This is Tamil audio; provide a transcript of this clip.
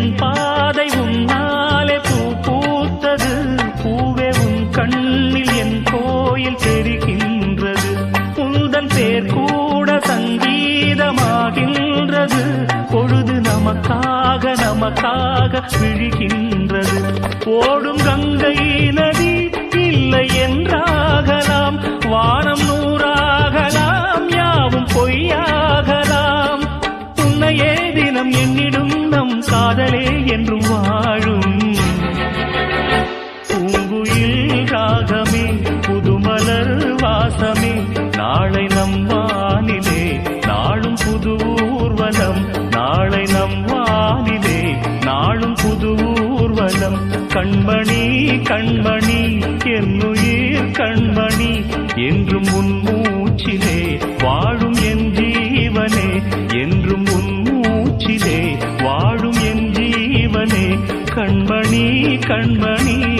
என் பாதை உன்னாலே பூ பூத்தது. பூவே உன் கண்ணில் என் கோயில் தெரிகின்றது. உந்தன் பேர் கூட சங்கீதமாகின்றது. பொழுது நமக்காக நமக்காக விழுகின்றது. ஓடும் கங்கை நதி இல்லை என்றாகலாம். வானம் நூறாகலாம், யாவும் பொய்யாகலாம். உன்னையே தினம் எண்ணிடும் நம் காதலே என்றும் வாழும். பூங்குயில் ராகமே, புதுமலர் வாசமே, நாளை நம் வானிலே நாளும் புது ஊர்வலம். நாளை நம் வானிலே நாளும் புது ஊர்வலம். கண்மணி கண்மணி என்னுயிர் கண்மணி, என்றும் உன் மூச்சிலே வாழும் என் ஜீவனே. என்றும் உன் மூச்சிலே வாழும் என் ஜீவனே. கண்மணி கண்மணி